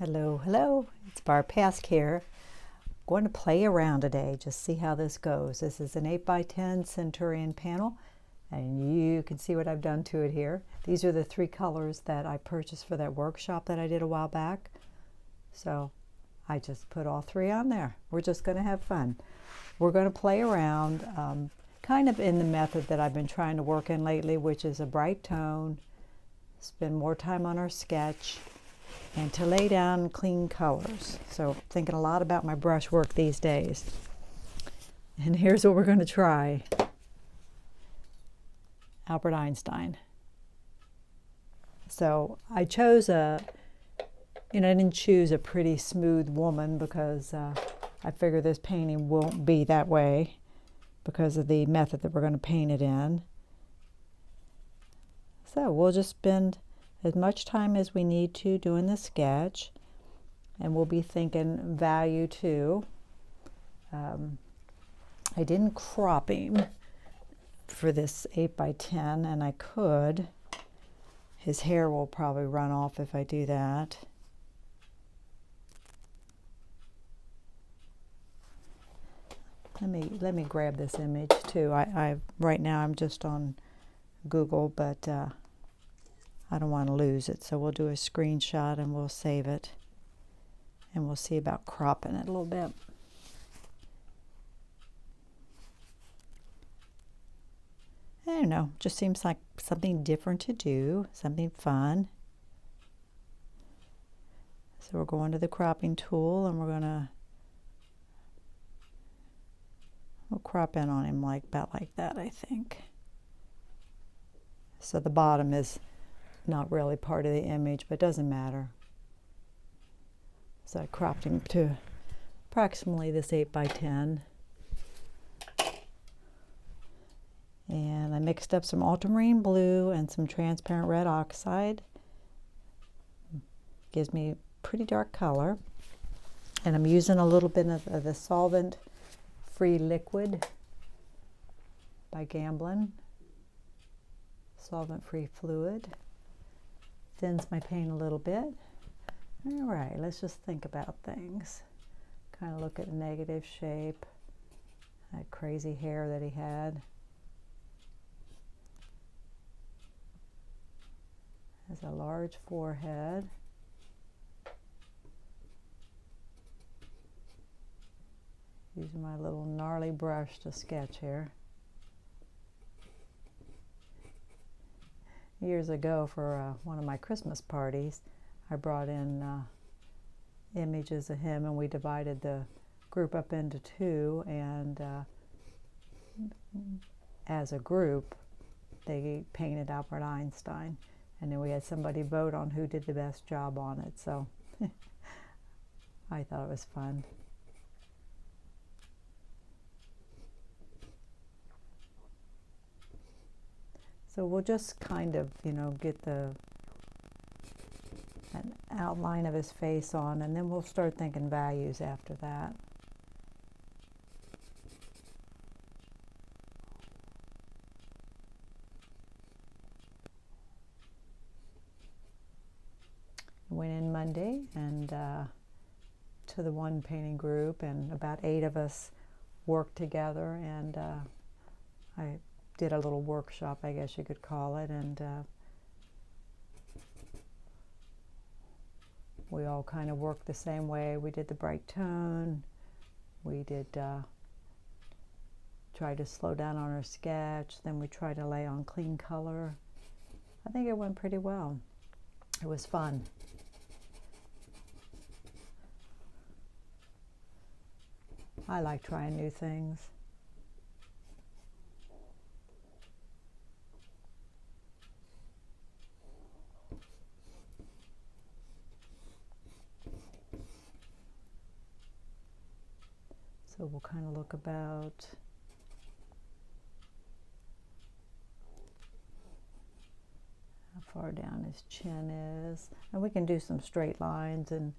Hello, hello. It's Barb Pask here. I'm going to play around today, just see how this goes. This is an 8x10 Centurion panel, and you can see what I've done to it here. These are the three colors that I purchased for that workshop that I did a while back. So I just put all three on there. We're just going to have fun. We're going to play around kind of in the method that I've been trying to work in lately, which is a bright tone, spend more time on our sketch, and to lay down clean colors. So thinking a lot about my brush work these days. And here's what we're going to try. Albert Einstein. So I chose I didn't choose a pretty smooth woman because I figure this painting won't be that way because of the method that we're going to paint it in. So we'll just spend as much time as we need to doing the sketch, and we'll be thinking value too. I didn't crop him for this 8x10, and I could. His hair will probably run off if I do that. Let me grab this image too. Right now I'm just on Google, but I don't want to lose it, so we'll do a screenshot and we'll save it, and we'll see about cropping it a little bit. I don't know, just seems like something different to do, something fun. So we're going to the cropping tool, and we'll crop in on him about like that, I think. So the bottom is not really part of the image, but it doesn't matter. So I cropped him to approximately this 8x10. And I mixed up some ultramarine blue and some transparent red oxide. Gives me pretty dark color. And I'm using a little bit of the solvent-free liquid by Gamblin. Solvent-free fluid. Thins my paint a little bit. All right, let's just think about things. Kind of look at a negative shape. That crazy hair that he had. Has a large forehead. Using my little gnarly brush to sketch here. Years ago, for one of my Christmas parties, I brought in images of him, and we divided the group up into two, and as a group they painted Albert Einstein, and then we had somebody vote on who did the best job on it. So I thought it was fun. So we'll just kind of, get an outline of his face on, and then we'll start thinking values after that. Went in Monday and to the one painting group, and about 8 of us worked together, and I did a little workshop, I guess you could call it, and we all kind of worked the same way. We did the bright tone, we did try to slow down on our sketch, then we tried to lay on clean color. I think it went pretty well. It was fun. I like trying new things. So we'll kind of look about how far down his chin is. And we can do some straight lines and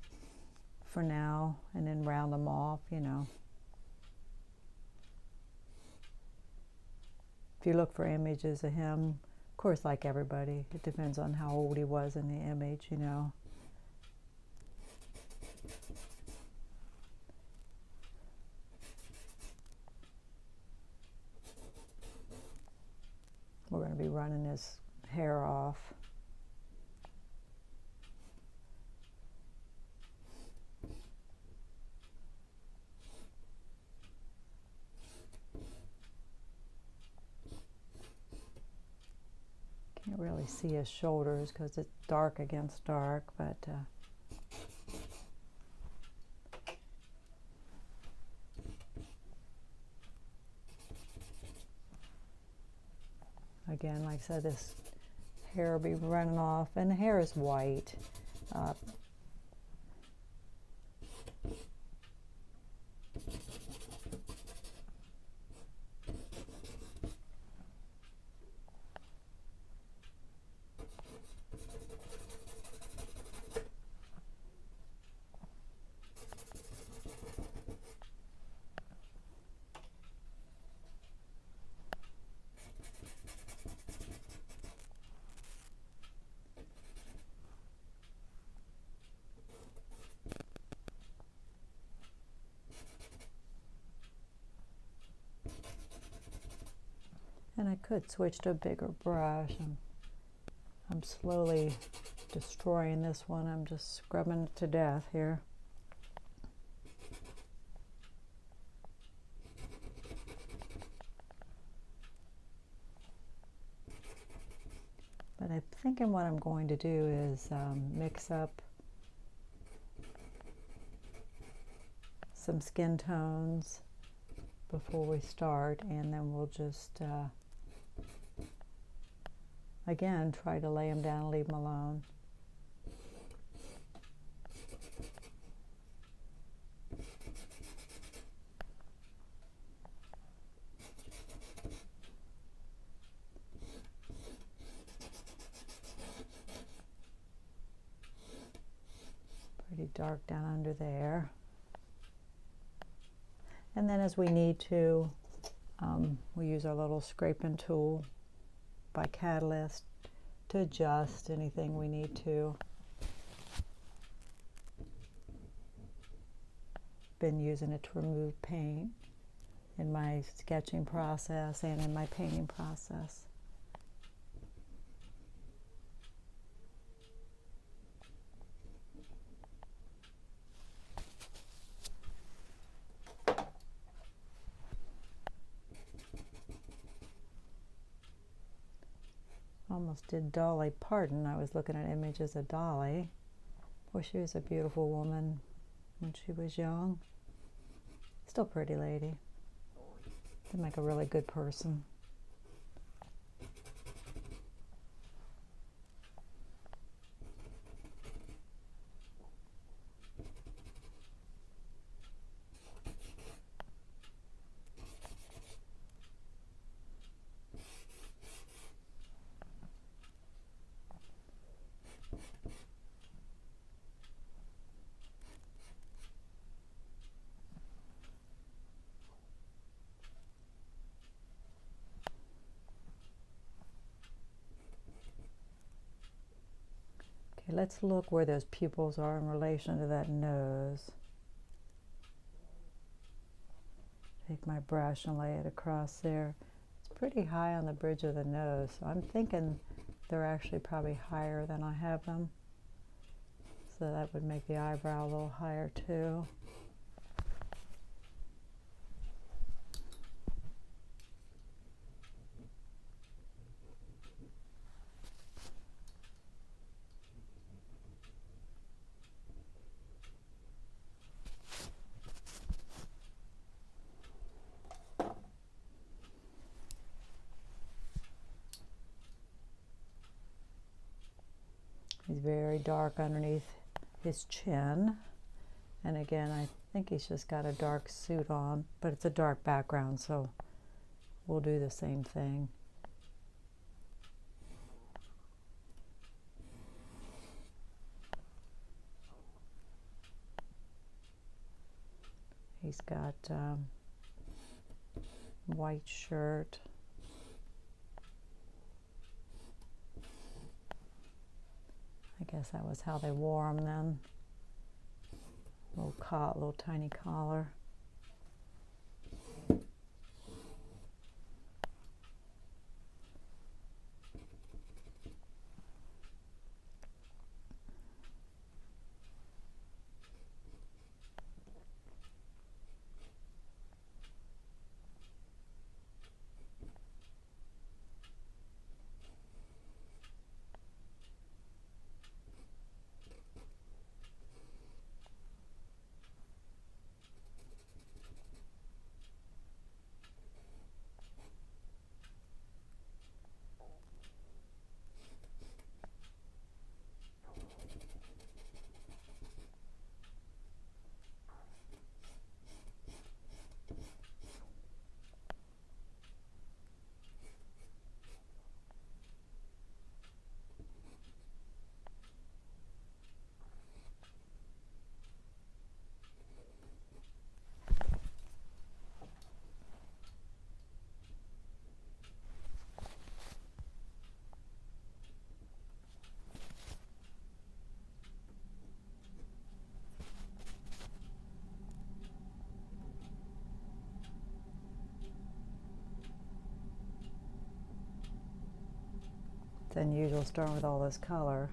for now, and then round them off, If you look for images of him, of course, like everybody, it depends on how old he was in the image, running his hair off. Can't really see his shoulders because it's dark against dark, but again, like I said, this hair will be running off, and the hair is white. And I could switch to a bigger brush. I'm slowly destroying this one. I'm just scrubbing it to death here. But I'm thinking what I'm going to do is mix up some skin tones before we start, and then we'll just again try to lay them down and leave them alone. Pretty dark down under there. And then as we need to, we use our little scraping tool by Catalyst to adjust anything we need to. Been using it to remove paint in my sketching process and in my painting process. Almost did Dolly Parton. I was looking at images of Dolly. Boy, she was a beautiful woman when she was young. Still a pretty lady. Did make a really good person. Okay, let's look where those pupils are in relation to that nose. Take my brush and lay it across there. It's pretty high on the bridge of the nose, so I'm thinking they're actually probably higher than I have them. So that would make the eyebrow a little higher too. He's very dark underneath his chin. And again, I think he's just got a dark suit on, but it's a dark background, so we'll do the same thing. He's got white shirt. I guess that was how they wore them then. Little tiny collar. than usual starting with all this color.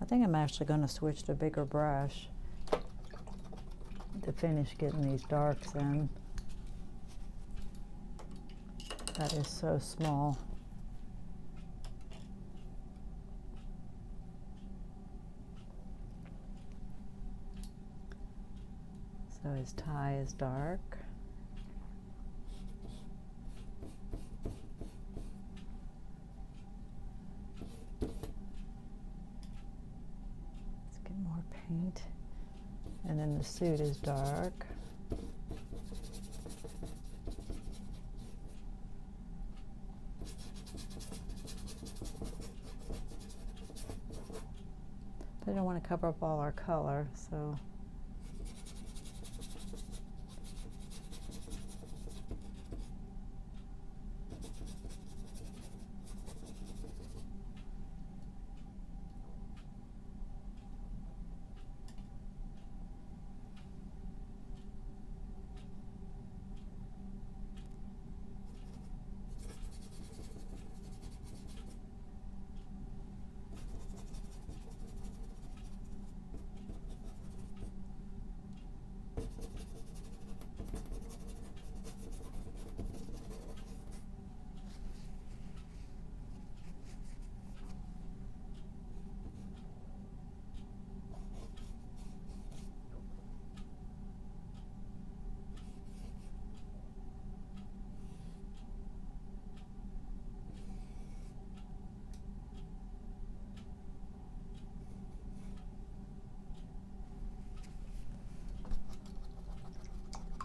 I think I'm actually going to switch to a bigger brush to finish getting these darks in. That is so small. So his tie is dark. Let's get more paint. And then the suit is dark. But I don't want to cover up all our color, so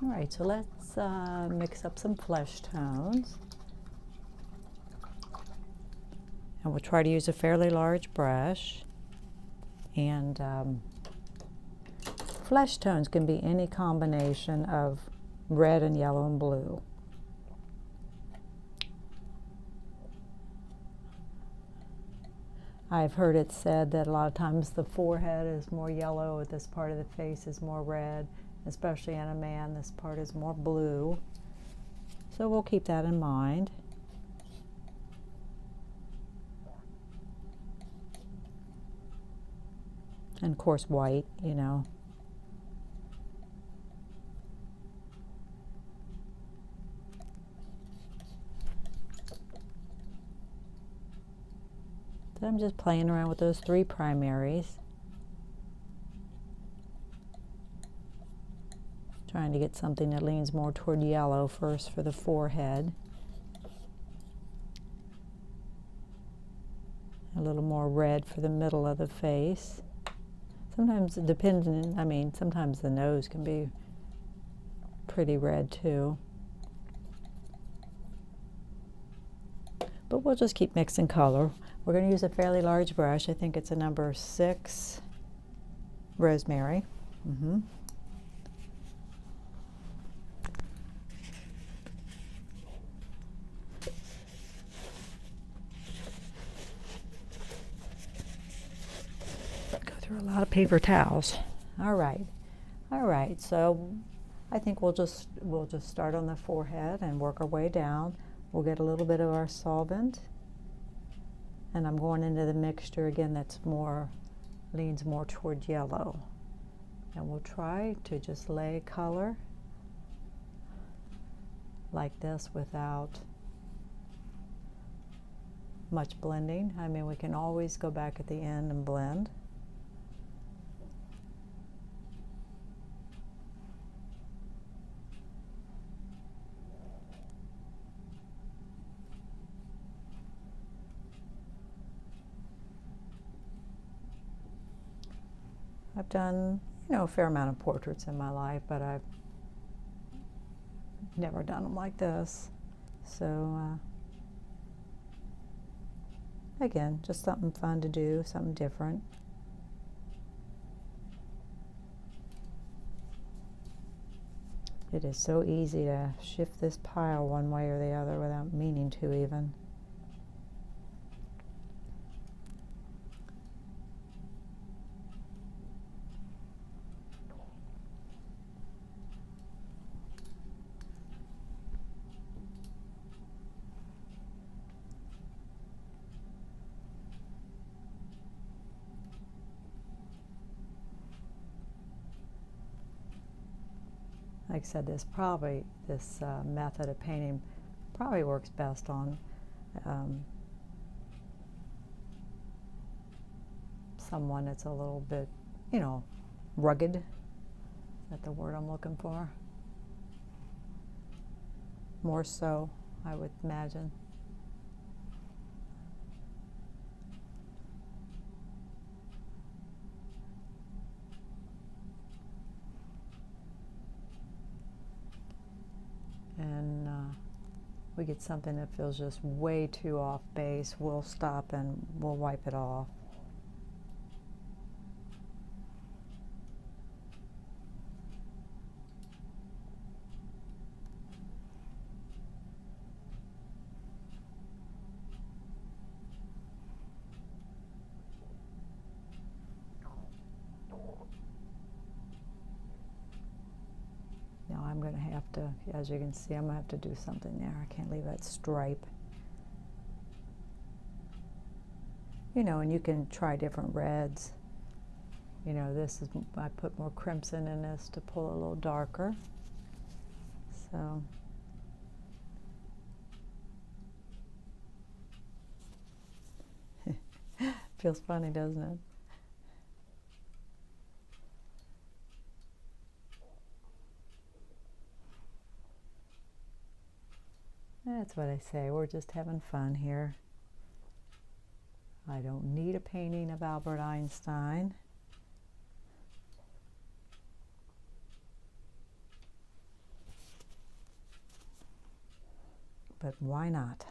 all right, so let's mix up some flesh tones. And we'll try to use a fairly large brush. And flesh tones can be any combination of red and yellow and blue. I've heard it said that a lot of times the forehead is more yellow, this part of the face is more red. Especially in a man, this part is more blue. So we'll keep that in mind. And of course white, you know. So I'm just playing around with those three primaries. Trying to get something that leans more toward yellow first for the forehead. A little more red for the middle of the face. Sometimes, sometimes the nose can be pretty red too. But we'll just keep mixing color. We're going to use a fairly large brush. I think it's a number 6 rosemary. A lot of paper towels. All right, so I think we'll just start on the forehead and work our way down. We'll get a little bit of our solvent, and I'm going into the mixture again that's leans more toward yellow, and we'll try to just lay color like this without much blending. I mean, we can always go back at the end and blend. I've done, a fair amount of portraits in my life, but I've never done them like this. So, again, just something fun to do, something different. It is so easy to shift this pile one way or the other without meaning to even. Like I said, this method of painting probably works best on someone that's a little bit, rugged. Is that the word I'm looking for? More so, I would imagine. And we get something that feels just way too off base, we'll stop and we'll wipe it off. Now I'm going to have to, as you can see, I'm going to have to do something there. I can't leave that stripe. And you can try different reds. This is, I put more crimson in this to pull a little darker. So. Feels funny, doesn't it? That's what I say. We're just having fun here. I don't need a painting of Albert Einstein. But why not?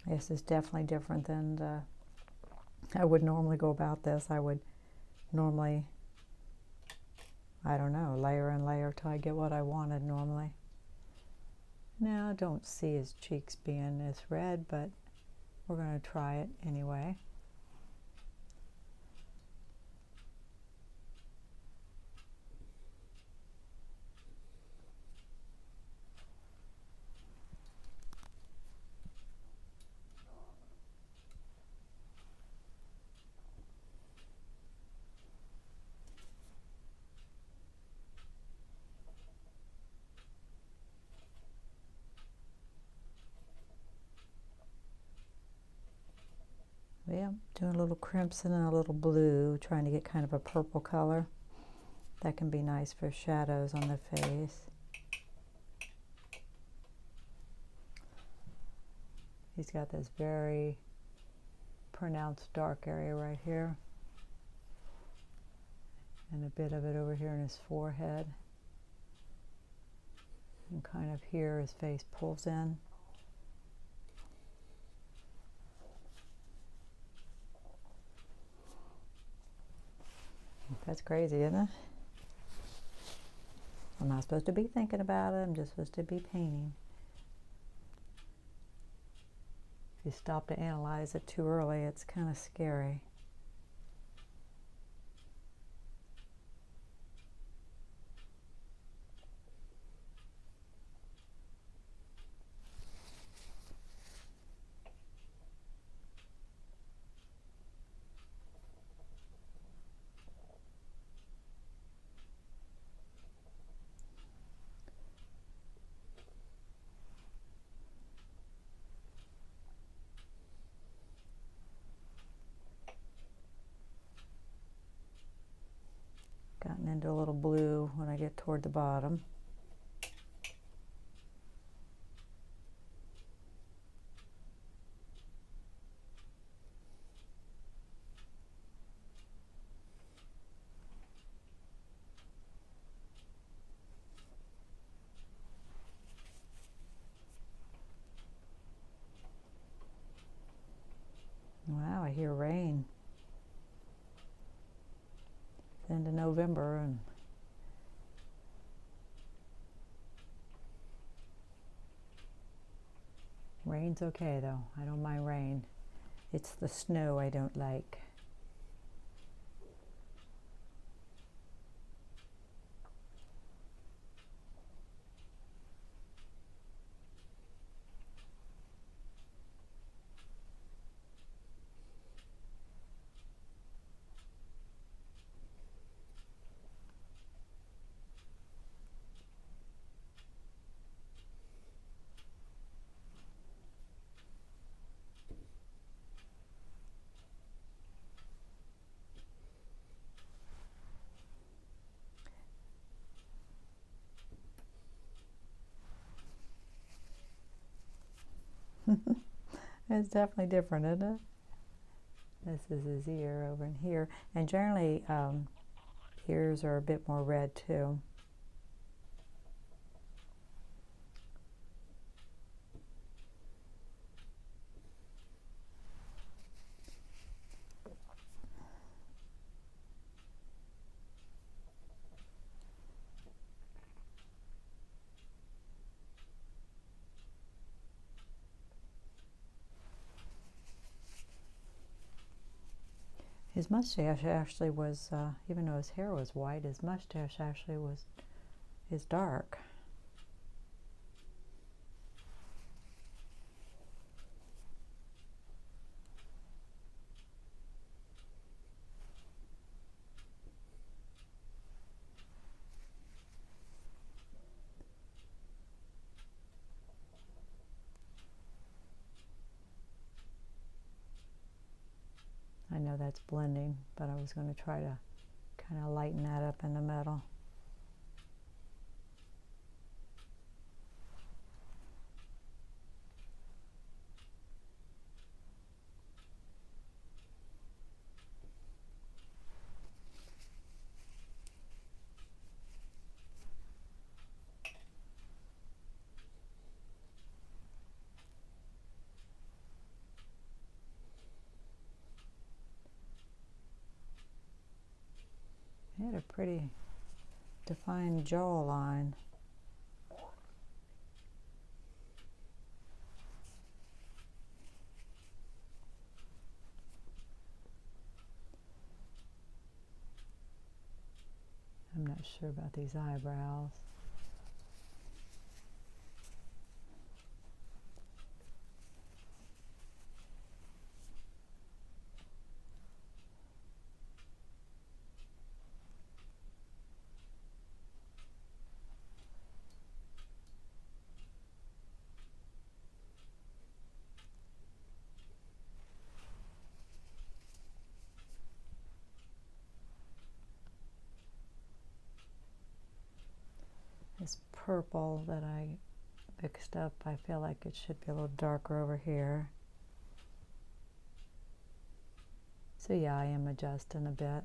This is definitely different than I would normally go about this. I would normally, I don't know, layer and layer till I get what I wanted normally. Now I don't see his cheeks being this red, but we're going to try it anyway. Yeah, doing a little crimson and a little blue, trying to get kind of a purple color. That can be nice for shadows on the face. He's got this very pronounced dark area right here, and a bit of it over here in his forehead. And kind of here his face pulls in. That's crazy, isn't it? I'm not supposed to be thinking about it, I'm just supposed to be painting. If you stop to analyze it too early, it's kind of scary. Gotten into a little blue when I get toward the bottom. end of November, and rain's okay though. I don't mind rain. It's the snow I don't like. It's definitely different, isn't it? This is his ear over in here. And generally, ears are a bit more red too. His mustache actually was, even though his hair was white, his mustache actually is dark. I know that's blending, but I was going to try to kind of lighten that up in the middle. He had a pretty defined jawline. I'm not sure about these eyebrows. This purple that I mixed up, I feel like it should be a little darker over here. So yeah, I am adjusting a bit.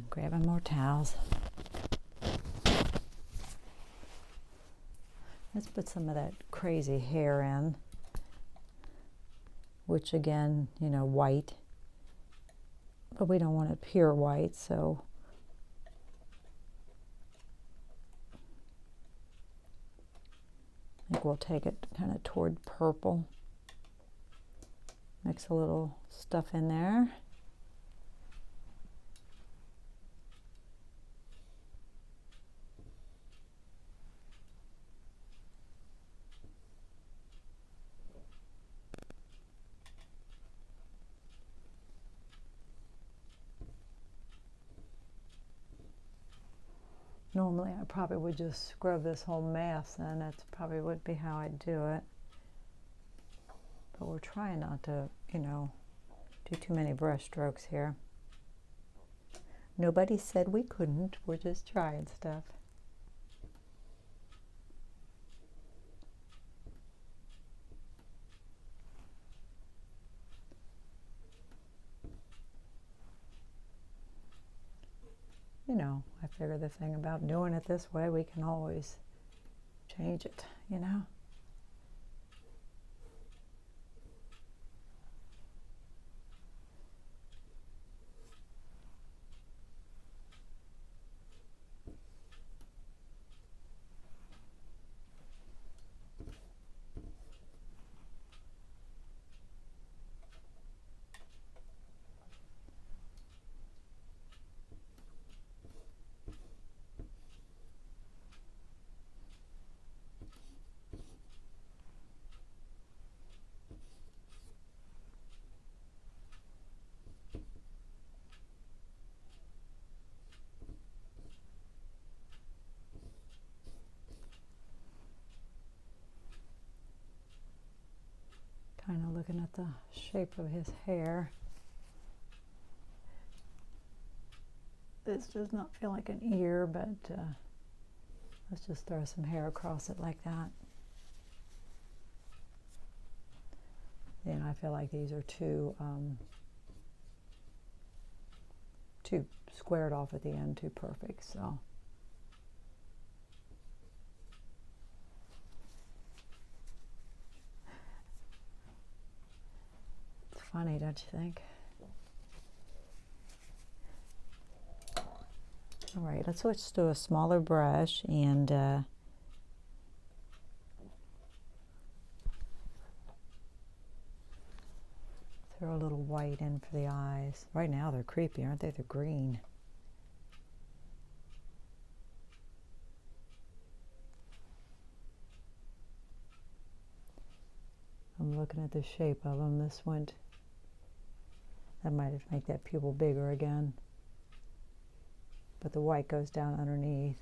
Grabbing more towels. Let's put some of that crazy hair in, which again, you know, white, but we don't want it pure white, so I think we'll take it kind of toward purple. Mix a little stuff in there. Normally I probably would just scrub this whole mess, and that's probably would be how I'd do it. But we're trying not to, you know, do too many brush strokes here. Nobody said we couldn't, we're just trying stuff. figure the thing about doing it this way, we can always change it, you know. Kind of looking at the shape of his hair. This does not feel like an ear, but let's just throw some hair across it like that. And I feel like these are too squared off at the end, too perfect. So it's funny, don't you think? All right, let's switch to a smaller brush and throw a little white in for the eyes. Right now they're creepy, aren't they? They're green. I'm looking at the shape of them. This one, that might have make that pupil bigger again. But the white goes down underneath.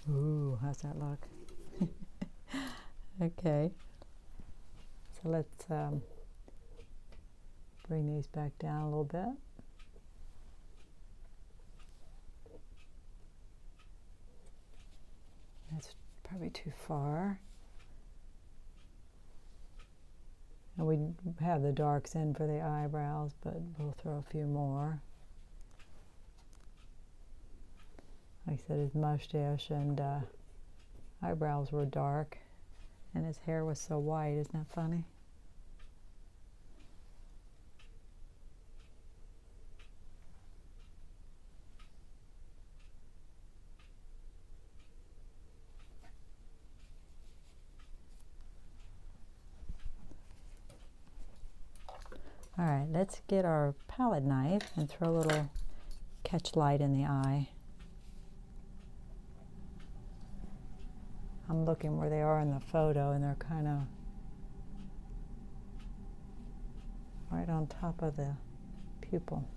Ooh, how's that look? Okay. So let's bring these back down a little bit. That's probably too far. And we have the darks in for the eyebrows, but we'll throw a few more. Like I said, his mustache and eyebrows were dark, and his hair was so white. Isn't that funny? All right, let's get our palette knife and throw a little catch light in the eye. I'm looking where they are in the photo, and they're kind of right on top of the pupil.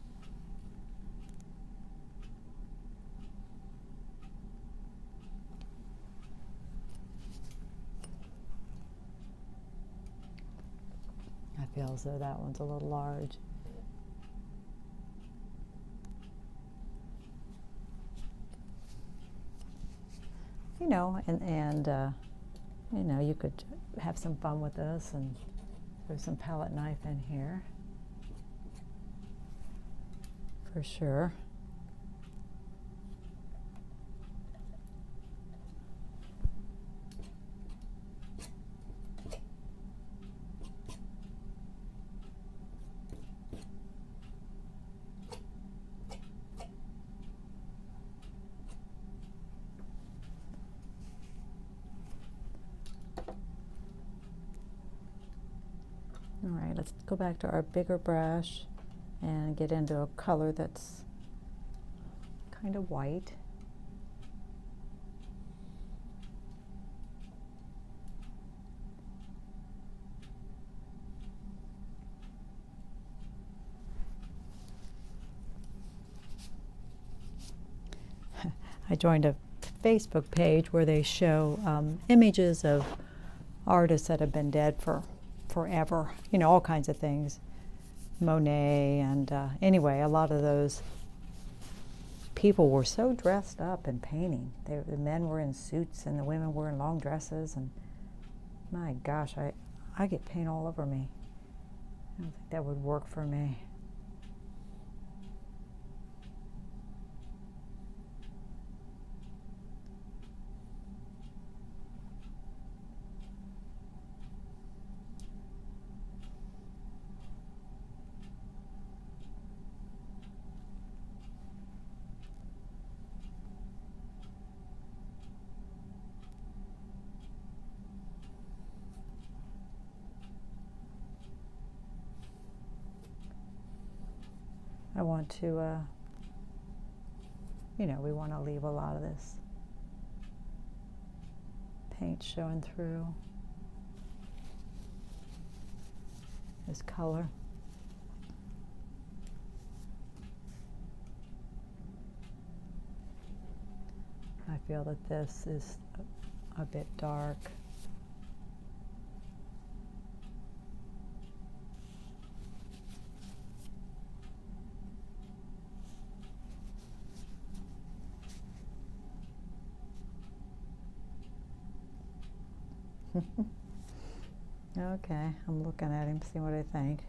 I feel as though that one's a little large. You know, and you know, you could have some fun with this and throw some palette knife in here for sure. All right, let's go back to our bigger brush and get into a color that's kind of white. I joined a Facebook page where they show images of artists that have been dead for forever, you know, all kinds of things. Monet, and anyway, a lot of those people were so dressed up in painting. The men were in suits and the women were in long dresses, and my gosh, I get paint all over me. I don't think that would work for me. I want to, we want to leave a lot of this paint showing through, this color. I feel that this is a bit dark. Okay, I'm looking at him, see what I think.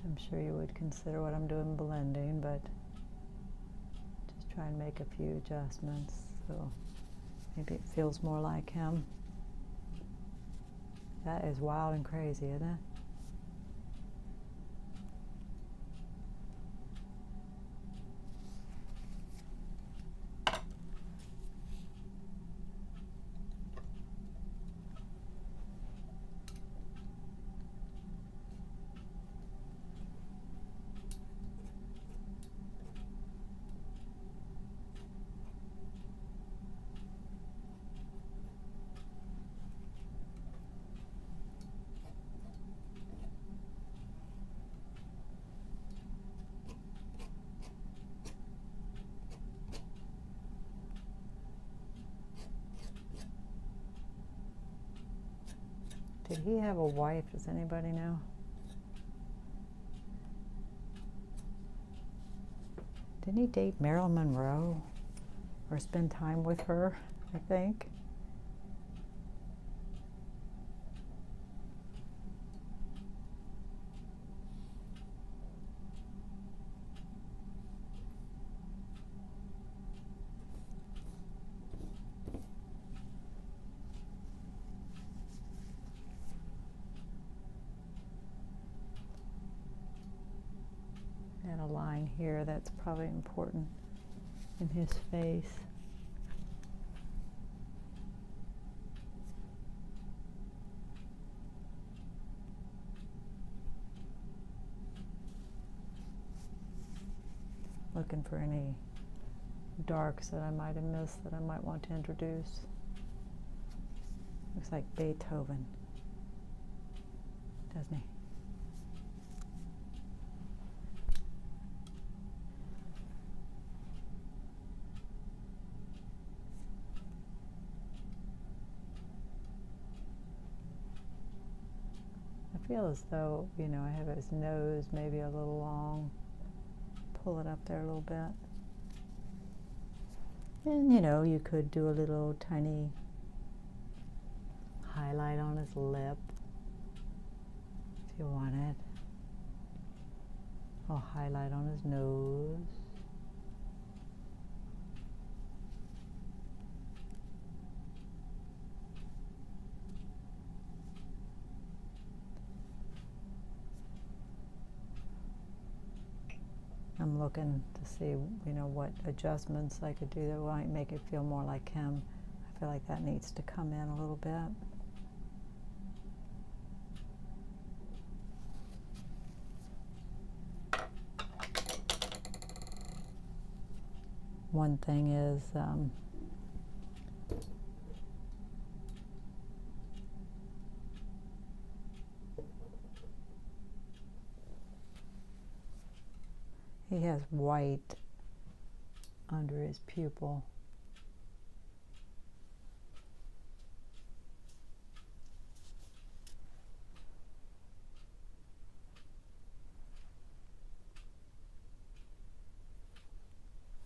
I'm sure you would consider what I'm doing blending, but just try and make a few adjustments so maybe it feels more like him. That is wild and crazy, isn't it? Did he have a wife? Does anybody know? Didn't he date Marilyn Monroe? Or spend time with her, I think? And a line here that's probably important in his face. Looking for any darks that I might have missed that I might want to introduce. Looks like Beethoven, doesn't he? I feel as though, I have his nose maybe a little long. Pull it up there a little bit. And, you could do a little tiny highlight on his lip if you wanted. Or highlight on his nose. I'm looking to see, you know, what adjustments I could do that might make it feel more like him. I feel like that needs to come in a little bit. One thing is, he has white under his pupil.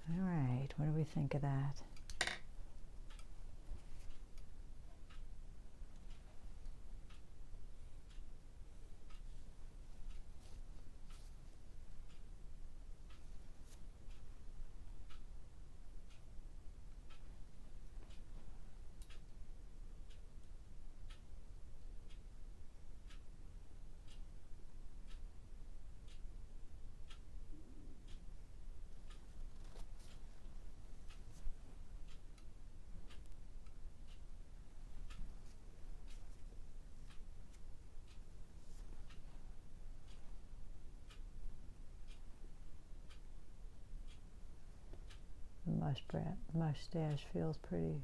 All right, what do we think of that? Mustache feels pretty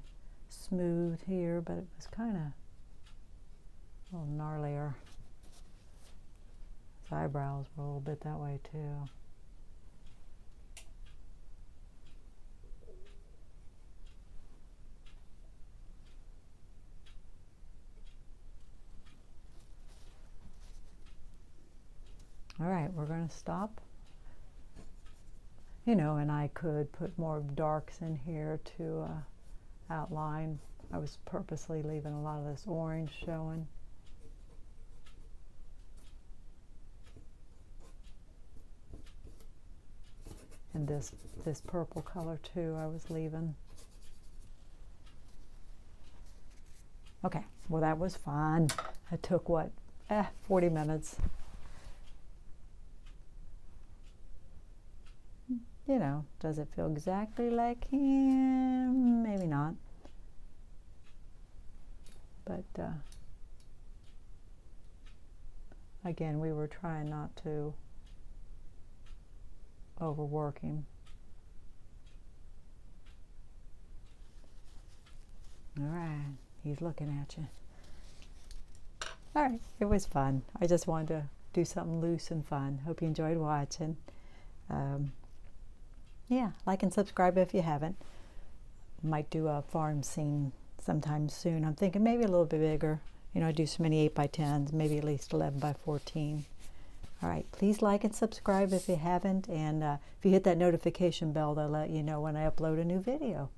smooth here, but it was kind of a little gnarlier. His eyebrows were a little bit that way too. All right, we're going to stop. You know, and I could put more darks in here to outline. I was purposely leaving a lot of this orange showing. And this purple color too, I was leaving. Okay, well that was fun. It took what, 40 minutes. You know, does it feel exactly like him? Maybe not. But again, we were trying not to overwork him. All right, he's looking at you. All right, it was fun. I just wanted to do something loose and fun. Hope you enjoyed watching. Yeah, like and subscribe if you haven't. Might do a farm scene sometime soon. I'm thinking maybe a little bit bigger. You know, I do so many 8x10s, maybe at least 11x14. All right, please like and subscribe if you haven't. And if you hit that notification bell, they'll let you know when I upload a new video.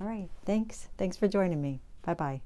All right, thanks. Thanks for joining me. Bye-bye.